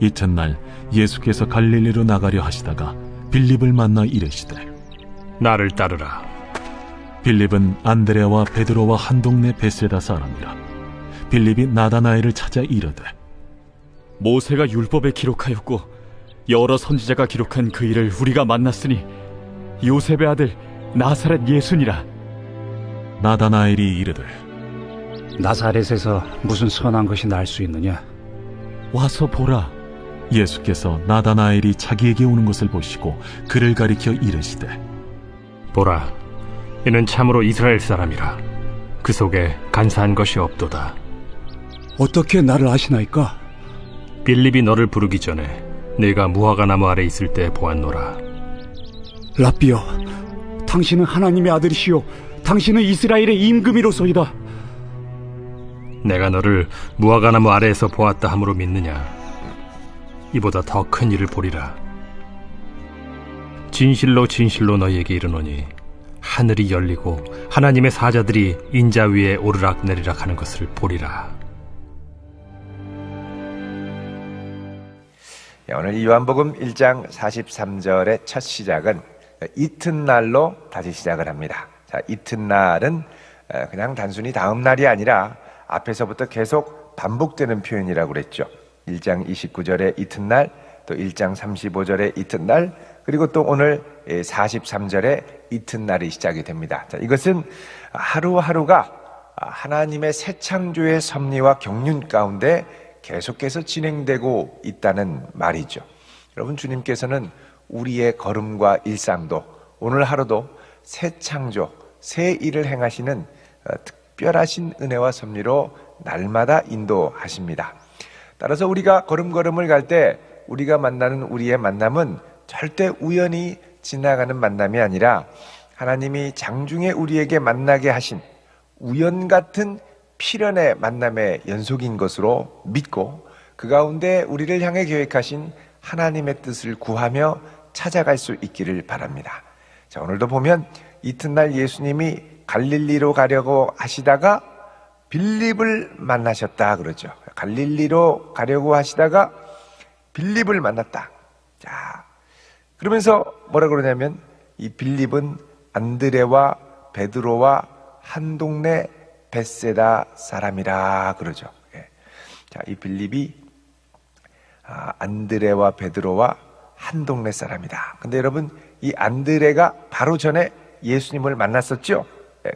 이튿날 예수께서 갈릴리로 나가려 하시다가 빌립을 만나 이르시되 나를 따르라. 빌립은 안드레와 베드로와 한 동네 베세다 사람이라. 빌립이 나다나엘을 찾아 이르되 모세가 율법에 기록하였고 여러 선지자가 기록한 그 일을 우리가 만났으니 요셉의 아들 나사렛 예수니라. 나다나엘이 이르되 나사렛에서 무슨 선한 것이 날 수 있느냐? 와서 보라. 예수께서 나다나엘이 자기에게 오는 것을 보시고 그를 가리켜 이르시되 보라, 이는 참으로 이스라엘 사람이라. 그 속에 간사한 것이 없도다. 어떻게 나를 아시나이까? 빌립이 너를 부르기 전에 네가 무화과나무 아래 있을 때 보았노라. 랍비여, 당신은 하나님의 아들이시요 당신은 이스라엘의 임금이로소이다. 내가 너를 무화과나무 아래에서 보았다 함으로 믿느냐? 이보다 더 큰 일을 보리라. 진실로 진실로 너희에게 이르노니 하늘이 열리고 하나님의 사자들이 인자 위에 오르락 내리락 하는 것을 보리라. 오늘 이 요한복음 1장 43절의 첫 시작은 이튿날로 다시 시작을 합니다. 자, 이튿날은 그냥 단순히 다음 날이 아니라 앞에서부터 계속 반복되는 표현이라고 그랬죠. 1장 29절의 이튿날, 또 1장 35절의 이튿날, 그리고 또 오늘 43절의 이튿날이 시작이 됩니다. 자, 이것은 하루하루가 하나님의 새 창조의 섭리와 경륜 가운데 계속해서 진행되고 있다는 말이죠. 여러분, 주님께서는 우리의 걸음과 일상도 오늘 하루도 새 창조, 새 일을 행하시는 특별하신 은혜와 섭리로 날마다 인도하십니다. 따라서 우리가 걸음걸음을 갈 때 우리가 만나는 우리의 만남은 절대 우연히 지나가는 만남이 아니라 하나님이 장중에 우리에게 만나게 하신 우연 같은 필연의 만남의 연속인 것으로 믿고 그 가운데 우리를 향해 계획하신 하나님의 뜻을 구하며 찾아갈 수 있기를 바랍니다. 자, 오늘도 보면 이튿날 예수님이 갈릴리로 가려고 하시다가 빌립을 만나셨다 그러죠. 갈릴리로 가려고 하시다가 빌립을 만났다. 자, 그러면서 뭐라 그러냐면 이 빌립은 안드레와 베드로와 한 동네 베세다 사람이라 그러죠. 자, 이 빌립이 안드레와 베드로와 한 동네 사람이다. 근데 여러분, 이 안드레가 바로 전에 예수님을 만났었죠.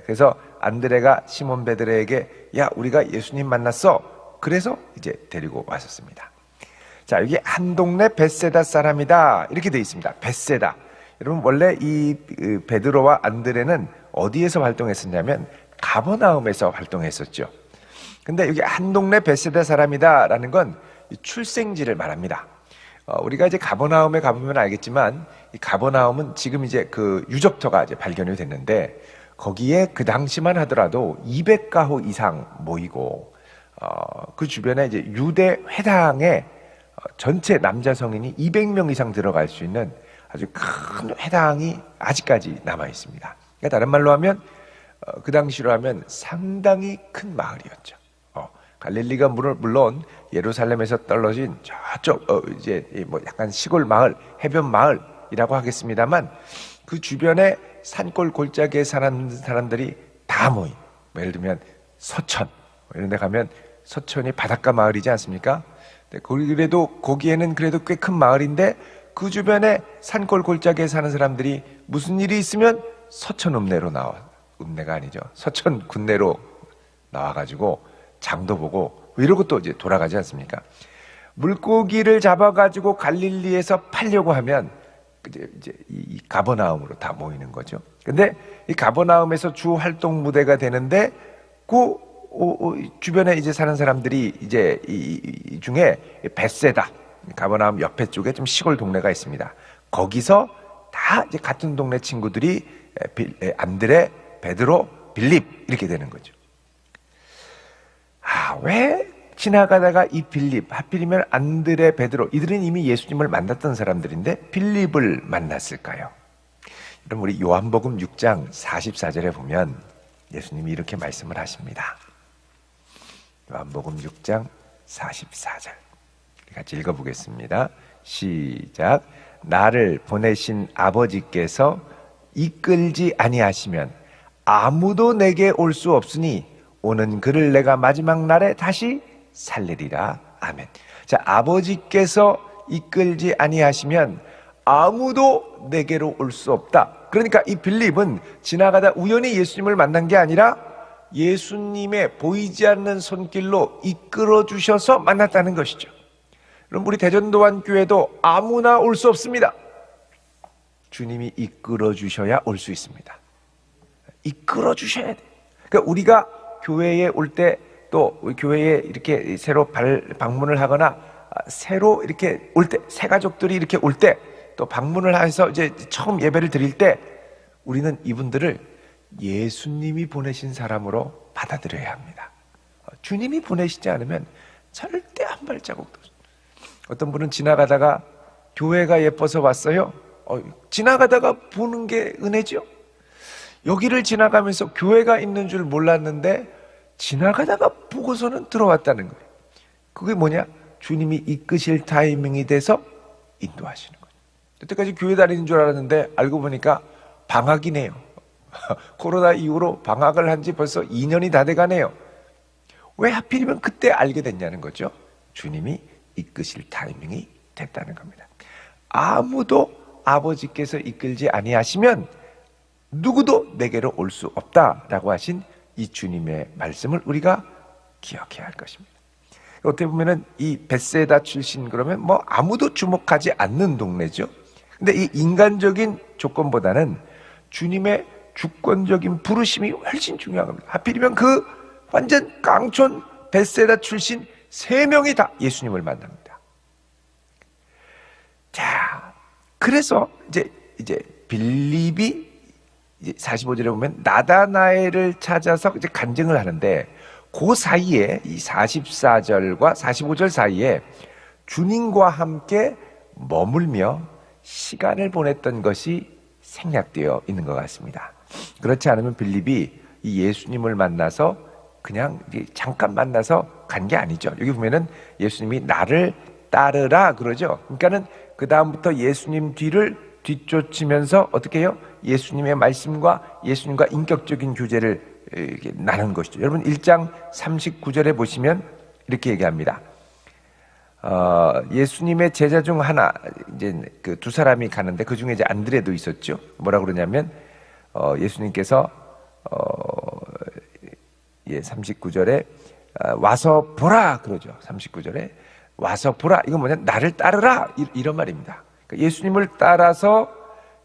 그래서 안드레가 시몬 베드로에게 야, 우리가 예수님 만났어. 그래서 이제 데리고 왔었습니다. 자, 여기 한 동네 베세다 사람이다 이렇게 되어 있습니다. 베세다. 여러분, 원래 이 베드로와 안드레는 어디에서 활동했었냐면 가버나움에서 활동했었죠. 근데 여기 한 동네 베세다 사람이다 라는 건 출생지를 말합니다. 우리가 이제 가버나움에 가보면 알겠지만 이 가버나움은 지금 이제 그 유적터가 이제 발견이 됐는데 거기에 그 당시만 하더라도 200가구 이상 모이고 그 주변에 이제 유대 회당에 전체 남자 성인이 200명 이상 들어갈 수 있는 아주 큰 회당이 아직까지 남아 있습니다. 그러니까 다른 말로 하면 그 당시로 하면 상당히 큰 마을이었죠. 갈릴리가 물론 예루살렘에서 떨어진 저쪽 이제 뭐 약간 시골 마을, 해변 마을이라고 하겠습니다만 그 주변에 산골 골짜기에 사는 사람들이 다 모인, 예를 들면 서천 이런 데 가면 서천이 바닷가 마을이지 않습니까? 그래도 거기에는 그래도 꽤 큰 마을인데 그 주변에 산골 골짜기에 사는 사람들이 무슨 일이 있으면 서천 읍내로 나와. 읍내가 아니죠. 서천 군내로 나와가지고 장도 보고 이러고 또 이제 돌아가지 않습니까? 물고기를 잡아가지고 갈릴리에서 팔려고 하면 이제 이 가버나움으로 다 모이는 거죠. 근데 이 가버나움에서 주 활동 무대가 되는데 그 주변에 이제 사는 사람들이 이제 이 중에 베세다, 가버나움 옆에 쪽에 좀 시골 동네가 있습니다. 거기서 다 이제 같은 동네 친구들이 안드레, 베드로, 빌립 이렇게 되는 거죠. 왜 지나가다가 이 빌립, 하필이면 안드레, 베드로, 이들은 이미 예수님을 만났던 사람들인데 빌립을 만났을까요? 그럼 우리 요한복음 6장 44절에 보면 예수님이 이렇게 말씀을 하십니다. 요한복음 6장 44절 같이 읽어보겠습니다. 시작. 나를 보내신 아버지께서 이끌지 아니하시면 아무도 내게 올 수 없으니 오는 그를 내가 마지막 날에 다시 살리리라. 아멘. 자, 아버지께서 이끌지 아니하시면 아무도 내게로 올 수 없다. 그러니까 이 빌립은 지나가다 우연히 예수님을 만난 게 아니라 예수님의 보이지 않는 손길로 이끌어 주셔서 만났다는 것이죠. 그럼 우리 대전도안교회도 아무나 올 수 없습니다. 주님이 이끌어 주셔야 올 수 있습니다. 이끌어 주셔야 돼. 그러니까 우리가 교회에 올 때, 또 교회에 이렇게 새로 방문을 하거나 새로 이렇게 올 때, 새 가족들이 이렇게 올 때, 또 방문을 해서 이제 처음 예배를 드릴 때 우리는 이분들을 예수님이 보내신 사람으로 받아들여야 합니다. 주님이 보내시지 않으면 절대 한 발자국도. 어떤 분은 지나가다가 교회가 예뻐서 왔어요. 지나가다가 보는 게 은혜죠. 여기를 지나가면서 교회가 있는 줄 몰랐는데 지나가다가 보고서는 들어왔다는 거예요. 그게 뭐냐? 주님이 이끄실 타이밍이 돼서 인도하시는 거예요. 여태까지 교회 다니는 줄 알았는데 알고 보니까 방학이네요. 코로나 이후로 방학을 한 지 벌써 2년이 다 돼가네요. 왜 하필이면 그때 알게 됐냐는 거죠. 주님이 이끄실 타이밍이 됐다는 겁니다. 아무도 아버지께서 이끌지 아니하시면 누구도 내게로 올 수 없다라고 하신 이 주님의 말씀을 우리가 기억해야 할 것입니다. 어떻게 보면은 이 벳세다 출신 그러면 뭐 아무도 주목하지 않는 동네죠. 근데 이 인간적인 조건보다는 주님의 주권적인 부르심이 훨씬 중요한 겁니다. 하필이면 그 완전 깡촌 벳세다 출신 3명이 다 예수님을 만납니다. 자, 그래서 이제 빌립이 이제 45절에 보면 나다나엘을 찾아서 이제 간증을 하는데 그 사이에 이 44절과 45절 사이에 주님과 함께 머물며 시간을 보냈던 것이 생략되어 있는 것 같습니다. 그렇지 않으면 빌립이 이 예수님을 만나서 그냥 잠깐 만나서 간 게 아니죠. 여기 보면은 예수님이 나를 따르라 그러죠. 그러니까는 그 다음부터 예수님 뒤를 뒤쫓으면서 어떻게 해요? 예수님의 말씀과 예수님과 인격적인 교제를 나눈 것이죠. 여러분 1장 39절에 보시면 이렇게 얘기합니다. 예수님의 제자 중 하나, 이제 그 두 사람이 가는데 그 중에 이제 안드레도 있었죠. 뭐라 그러냐면 예수님께서 39절에 와서 보라 그러죠. 39절에 와서 보라. 이건 뭐냐? 나를 따르라 이런 말입니다. 그러니까 예수님을 따라서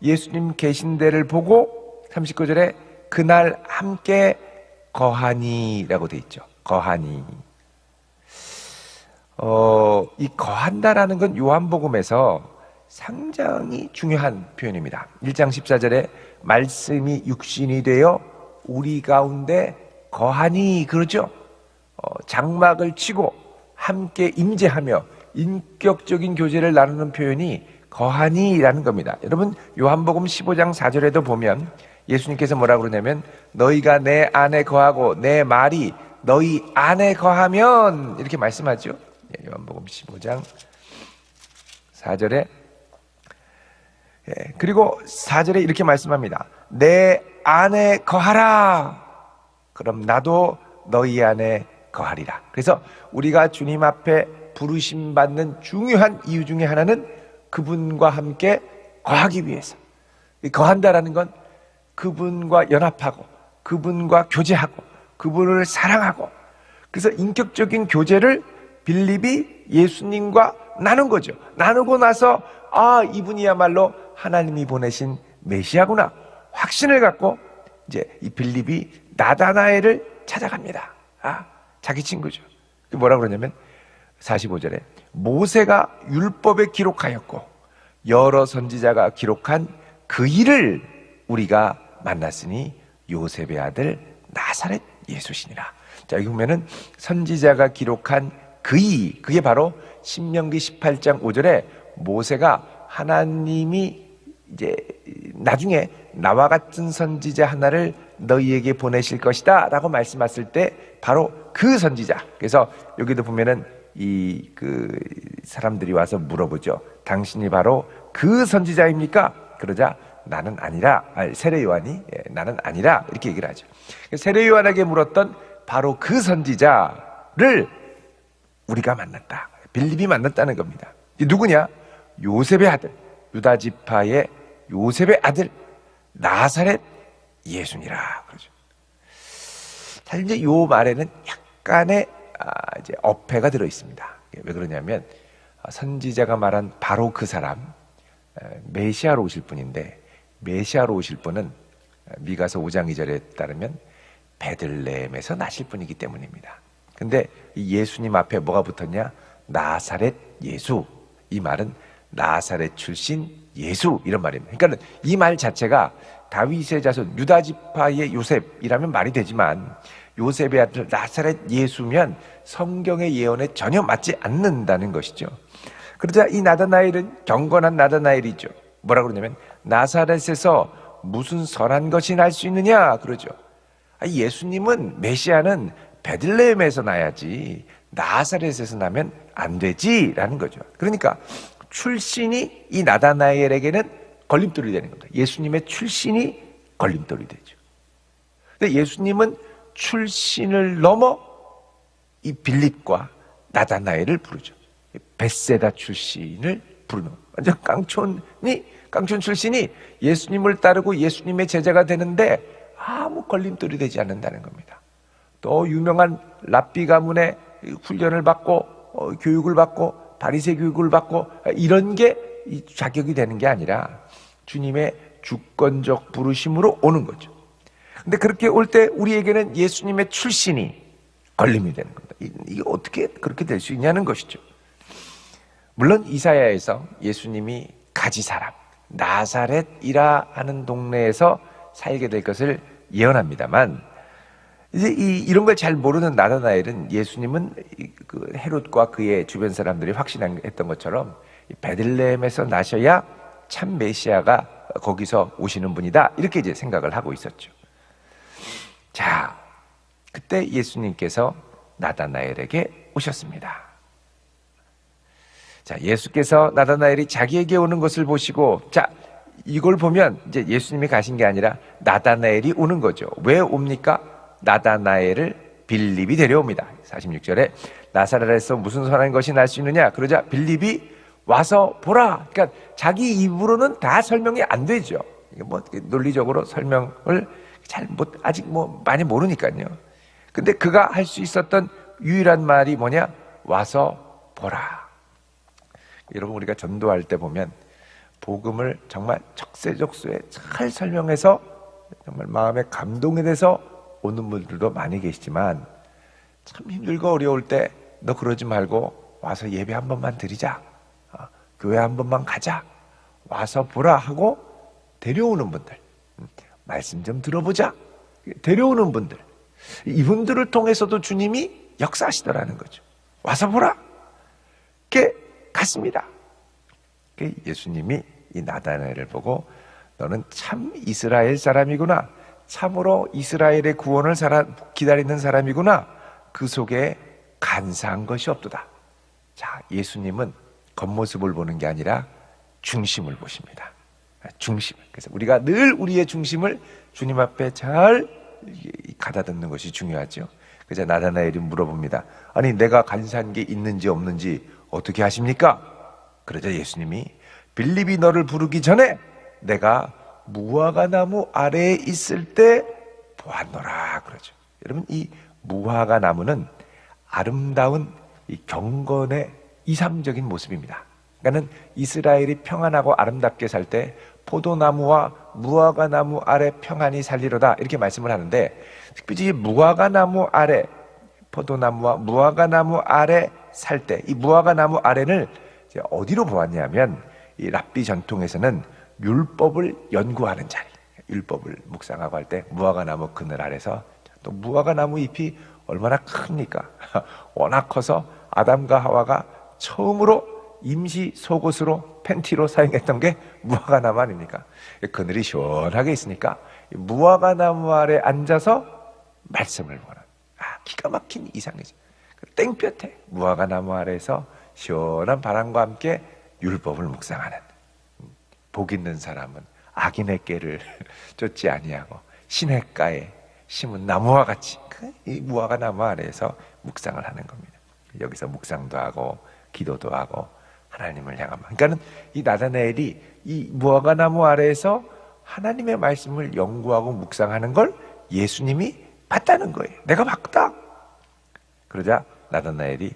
예수님 계신 데를 보고 39절에 그날 함께 거하니라고 돼 있죠. 거하니. 이 거한다라는 건 요한복음에서 상당히 중요한 표현입니다. 1장 14절에 말씀이 육신이 되어 우리 가운데 거하니 그러죠. 장막을 치고 함께 임재하며 인격적인 교제를 나누는 표현이 거하니라는 겁니다. 여러분 요한복음 15장 4절에도 보면 예수님께서 뭐라고 그러냐면 너희가 내 안에 거하고 내 말이 너희 안에 거하면 이렇게 말씀하죠. 요한복음 15장 4절에 그리고 4절에 이렇게 말씀합니다. 내 안에 거하라. 그럼 나도 너희 안에 거하리라. 그래서 우리가 주님 앞에 부르심 받는 중요한 이유 중에 하나는 그분과 함께 거하기 위해서. 거한다라는 건 그분과 연합하고 그분과 교제하고 그분을 사랑하고 그래서 인격적인 교제를 빌립이 예수님과 나눈 거죠. 나누고 나서 이분이야말로 하나님이 보내신 메시아구나 확신을 갖고 이제 이 빌립이 나다나엘을 찾아갑니다. 자기 친구죠. 뭐라 그러냐면 45절에 모세가 율법에 기록하였고 여러 선지자가 기록한 그 일을 우리가 만났으니 요셉의 아들 나사렛 예수시니라. 자, 여기 보면은 선지자가 기록한 그게 바로 신명기 18장 5절에 모세가 하나님이 이제 나중에 나와 같은 선지자 하나를 너희에게 보내실 것이다 라고 말씀하실 때 바로 그 선지자. 그래서 여기도 보면은 사람들이 와서 물어보죠. 당신이 바로 그 선지자입니까? 그러자 나는 아니라, 세례 요한이 나는 아니라 이렇게 얘기를 하죠. 세례 요한에게 물었던 바로 그 선지자를 우리가 만났다. 빌립이 만났다는 겁니다. 이 누구냐? 요셉의 아들, 유다 지파의 요셉의 아들 나사렛 예수니라 그러죠. 사실 이제 요 말에는 약간의 이제 어폐가 들어 있습니다. 왜 그러냐면 선지자가 말한 바로 그 사람 메시아로 오실 분인데, 메시아로 오실 분은 미가서 5장 2절에 따르면 베들레헴에서 나실 분이기 때문입니다. 근데 이 예수님 앞에 뭐가 붙었냐? 나사렛 예수. 이 말은 나사렛 출신 예수 이런 말입니다. 그러니까 이 말 자체가 다윗의 자손 유다 지파의 요셉이라면 말이 되지만 요셉의 아들 나사렛 예수면 성경의 예언에 전혀 맞지 않는다는 것이죠. 그러자 이 나다나엘은 경건한 나다나엘이죠. 뭐라고 그러냐면 나사렛에서 무슨 선한 것이 날 수 있느냐 그러죠. 예수님은 메시아는 베들레헴에서 나야지 나사렛에서 나면 안 되지라는 거죠. 그러니까 출신이 이 나다나엘에게는 걸림돌이 되는 겁니다. 예수님의 출신이 걸림돌이 되죠. 근데 예수님은 출신을 넘어 이 빌립과 나다나엘을 부르죠. 벳세다 출신을 부르는 완전 깡촌 출신이 예수님을 따르고 예수님의 제자가 되는데 아무 걸림돌이 되지 않는다는 겁니다. 또 유명한 랍비 가문의 훈련을 받고 교육을 받고 바리새 교육을 받고 이런 게 자격이 되는 게 아니라 주님의 주권적 부르심으로 오는 거죠. 근데 그렇게 올 때 우리에게는 예수님의 출신이 걸림이 되는 겁니다. 이게 어떻게 그렇게 될 수 있냐는 것이죠. 물론 이사야에서 예수님이 가지 사람 나사렛이라 하는 동네에서 살게 될 것을 예언합니다만, 이제 이런 걸 잘 모르는 나다나엘은 예수님은 그 헤롯과 그의 주변 사람들이 확신했던 것처럼 베들레헴에서 나셔야 참 메시아가 거기서 오시는 분이다 이렇게 이제 생각을 하고 있었죠. 자, 그때 예수님께서 나다나엘에게 오셨습니다. 자, 예수께서 나다나엘이 자기에게 오는 것을 보시고, 자, 이걸 보면 이제 예수님이 가신 게 아니라 나다나엘이 오는 거죠. 왜 옵니까? 나다나엘을 빌립이 데려옵니다. 46절에 나사렛에서 무슨 선한 것이 날 수 있느냐? 그러자 빌립이 와서 보라. 그러니까 자기 입으로는 다 설명이 안 되죠. 뭐 논리적으로 설명을 아직 많이 모르니까요. 근데 그가 할 수 있었던 유일한 말이 뭐냐? 와서 보라. 여러분, 우리가 전도할 때 보면 복음을 정말 적세적소에 잘 설명해서 정말 마음에 감동이 돼서 오는 분들도 많이 계시지만, 참 힘들고 어려울 때 너 그러지 말고 와서 예배 한 번만 드리자, 교회 한 번만 가자, 와서 보라 하고 데려오는 분들, 말씀 좀 들어보자 데려오는 분들, 이분들을 통해서도 주님이 역사하시더라는 거죠. 와서 보라 이렇게 갔습니다. 예수님이 이 나다나엘을 보고 너는 참 이스라엘 사람이구나, 참으로 이스라엘의 구원을 기다리는 사람이구나, 그 속에 간사한 것이 없도다. 자, 예수님은 겉모습을 보는 게 아니라 중심을 보십니다. 중심. 그래서 우리가 늘 우리의 중심을 주님 앞에 잘 가다듬는 것이 중요하죠. 그래서 나다나엘이 물어봅니다. 아니, 내가 간사한 게 있는지 없는지 어떻게 하십니까? 그러자 예수님이 빌립이 너를 부르기 전에 내가 무화과 나무 아래에 있을 때 보았노라 그러죠. 여러분, 이 무화과 나무는 아름다운 이 경건의 이상적인 모습입니다. 그러니까 이스라엘이 평안하고 아름답게 살 때 포도나무와 무화과 나무 아래 평안히 살리로다 이렇게 말씀을 하는데, 특별히 무화과 나무 아래, 포도나무와 무화과 나무 아래 살 때 이 무화과 나무 아래를 이제 어디로 보았냐면, 이 랍비 전통에서는 율법을 연구하는 자리, 율법을 묵상하고 할 때 무화과 나무 그늘 아래서, 또 무화과 나무 잎이 얼마나 큽니까? 워낙 커서 아담과 하와가 처음으로 임시 속옷으로 팬티로 사용했던 게 무화과 나무 아닙니까? 그늘이 시원하게 있으니까 무화과 나무 아래 앉아서 말씀을 보는, 기가 막힌 이상이죠. 땡볕에 무화과 나무 아래에서 시원한 바람과 함께 율법을 묵상하는, 복 있는 사람은 악인의 꾀를 쫓지 아니하고 시냇가에 심은 나무와 같이 이 무화과 나무 아래에서 묵상을 하는 겁니다. 여기서 묵상도 하고 기도도 하고 하나님을 향한, 그러니까는 이 나다나엘이 이 무화과 나무 아래에서 하나님의 말씀을 연구하고 묵상하는 걸 예수님이 봤다는 거예요. 내가 봤다. 그러자 나다나엘이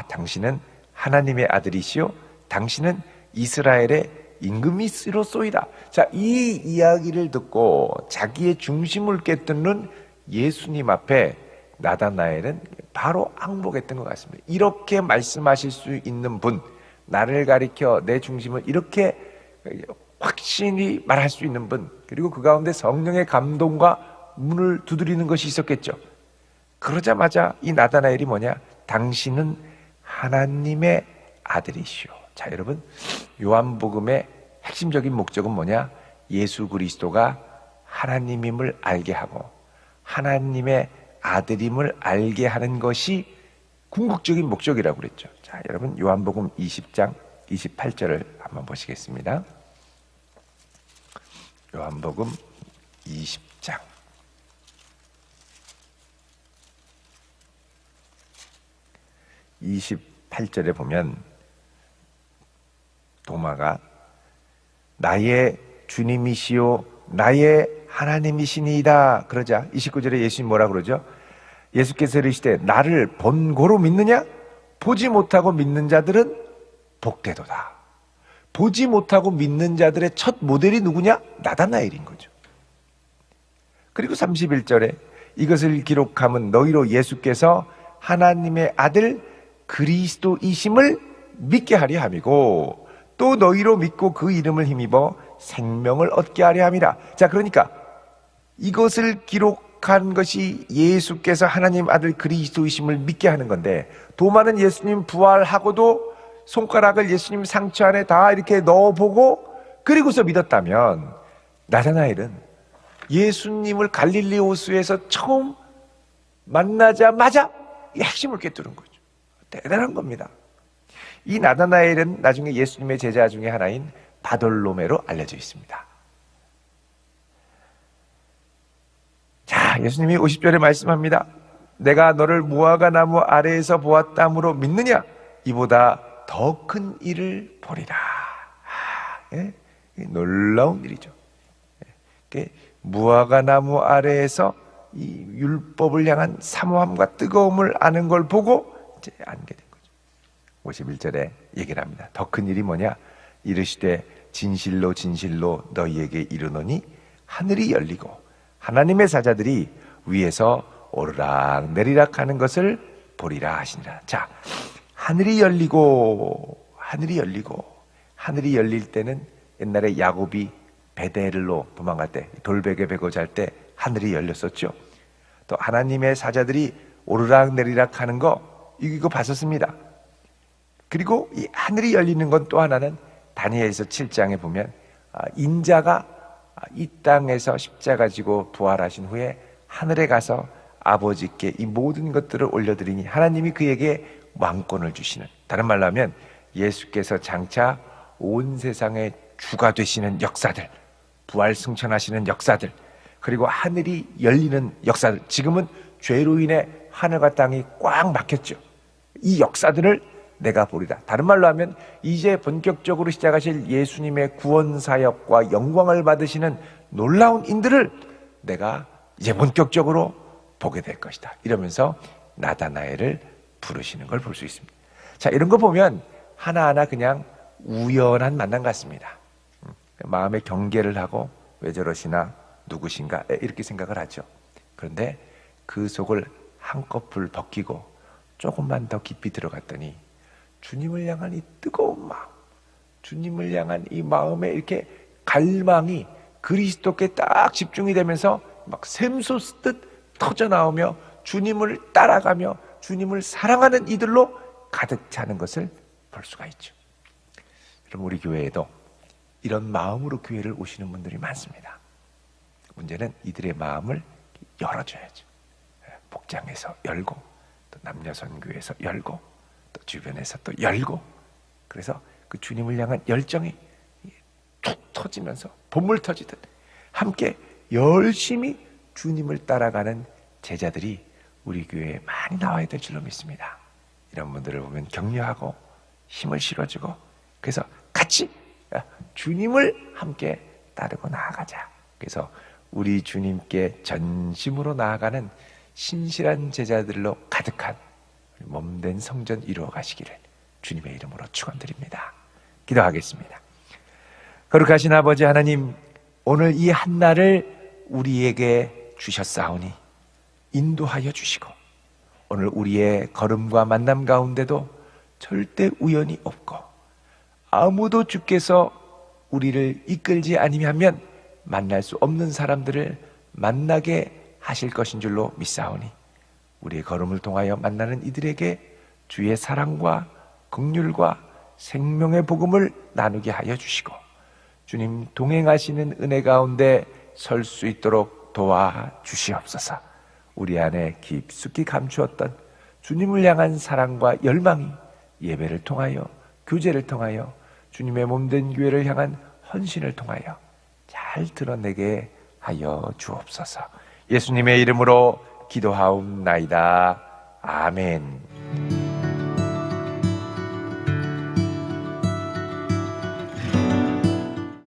당신은 하나님의 아들이시오, 당신은 이스라엘의 임금이시로소이다. 자, 이 이야기를 듣고 자기의 중심을 깨뜨는 예수님 앞에 나다나엘은 바로 항복했던 것 같습니다. 이렇게 말씀하실 수 있는 분, 나를 가리켜 내 중심을 이렇게 확신히 말할 수 있는 분, 그리고 그 가운데 성령의 감동과 문을 두드리는 것이 있었겠죠. 그러자마자 이 나다나엘이 뭐냐? 당신은 하나님의 아들이시오. 자, 여러분, 요한복음의 핵심적인 목적은 뭐냐? 예수 그리스도가 하나님임을 알게 하고 하나님의 아들임을 알게 하는 것이 궁극적인 목적이라고 그랬죠. 자, 여러분, 요한복음 20장 28절을 한번 보시겠습니다. 요한복음 20장 28절에 보면 도마가 나의 주님이시요 나의 하나님이시니이다 그러자 29절에 예수님 뭐라 그러죠? 예수께서 이르시되 나를 본고로 믿느냐? 보지 못하고 믿는 자들은 복되도다. 보지 못하고 믿는 자들의 첫 모델이 누구냐? 나다나엘인 거죠. 그리고 31절에 이것을 기록함은 너희로 예수께서 하나님의 아들 그리스도이심을 믿게 하려 함이고 또 너희로 믿고 그 이름을 힘입어 생명을 얻게 하려 함이라. 자, 그러니까 이것을 기록한 것이 예수께서 하나님 아들 그리스도이심을 믿게 하는 건데, 도마는 예수님 부활하고도 손가락을 예수님 상처 안에 다 이렇게 넣어보고 그리고서 믿었다면, 나다나엘은 예수님을 갈릴리 호수에서 처음 만나자마자 이 핵심을 깨뜨린 거죠. 대단한 겁니다. 이 나다나엘은 나중에 예수님의 제자 중에 하나인 바돌로메로 알려져 있습니다. 자, 예수님이 50절에 말씀합니다. 내가 너를 무화과 나무 아래에서 보았다므로 믿느냐? 이보다 더 큰 일을 보리라. 놀라운 일이죠. 무화과 나무 아래에서 이 율법을 향한 사모함과 뜨거움을 아는 걸 보고 이제 알게 된 거죠. 51절에 얘기를 합니다. 더 큰 일이 뭐냐? 이르시되 진실로 진실로 너희에게 이르노니 하늘이 열리고 하나님의 사자들이 위에서 오르락 내리락 하는 것을 보리라 하시니라. 자, 하늘이 열리고 하늘이 열릴 때는 옛날에 야곱이 베델로 도망갈 때, 돌베개 베고 잘 때 하늘이 열렸었죠. 또 하나님의 사자들이 오르락 내리락 하는 거 이거 봤었습니다. 그리고 이 하늘이 열리는 건 또 하나는 다니엘서 7장에 보면 인자가 이 땅에서 십자가 지고 부활하신 후에 하늘에 가서 아버지께 이 모든 것들을 올려드리니 하나님이 그에게 왕권을 주시는, 다른 말로 하면 예수께서 장차 온 세상의 주가 되시는 역사들, 부활 승천하시는 역사들, 그리고 하늘이 열리는 역사들, 지금은 죄로 인해 하늘과 땅이 꽉 막혔죠. 이 역사들을 내가 보리라. 다른 말로 하면 이제 본격적으로 시작하실 예수님의 구원 사역과 영광을 받으시는 놀라운 인들을 내가 이제 본격적으로 보게 될 것이다. 이러면서 나다나엘을 부르시는 걸 볼 수 있습니다. 자, 이런 거 보면 하나하나 그냥 우연한 만남 같습니다. 마음의 경계를 하고 왜 저러시나 누구신가 이렇게 생각을 하죠. 그런데 그 속을 한꺼풀 벗기고 조금만 더 깊이 들어갔더니 주님을 향한 이 뜨거운 마음, 주님을 향한 이 마음의 이렇게 갈망이 그리스도께 딱 집중이 되면서 막 샘솟듯 터져나오며 주님을 따라가며 주님을 사랑하는 이들로 가득 차는 것을 볼 수가 있죠. 그럼 우리 교회에도 이런 마음으로 교회를 오시는 분들이 많습니다. 문제는 이들의 마음을 열어줘야죠. 복장에서 열고, 또 남녀선교에서 열고, 또 주변에서 또 열고, 그래서 그 주님을 향한 열정이 툭 터지면서 봇물 터지듯 함께 열심히 주님을 따라가는 제자들이 우리 교회에 많이 나와야 될 줄로 믿습니다. 이런 분들을 보면 격려하고 힘을 실어주고, 그래서 같이 주님을 함께 따르고 나아가자. 그래서 우리 주님께 전심으로 나아가는 신실한 제자들로 가득한 몸된 성전 이루어 가시기를 주님의 이름으로 축원드립니다. 기도하겠습니다. 거룩하신 아버지 하나님, 오늘 이 한날을 우리에게 주셨사오니 인도하여 주시고, 오늘 우리의 걸음과 만남 가운데도 절대 우연이 없고 아무도 주께서 우리를 이끌지 아니하면 만날 수 없는 사람들을 만나게 하실 것인 줄로 믿사오니, 우리의 걸음을 통하여 만나는 이들에게 주의 사랑과 긍휼과 생명의 복음을 나누게 하여 주시고, 주님 동행하시는 은혜 가운데 설 수 있도록 도와 주시옵소서. 우리 안에 깊숙이 감추었던 주님을 향한 사랑과 열망이 예배를 통하여, 교제를 통하여, 주님의 몸된 교회를 향한 헌신을 통하여 잘 드러내게 하여 주옵소서. 예수님의 이름으로 기도하옵나이다. 아멘.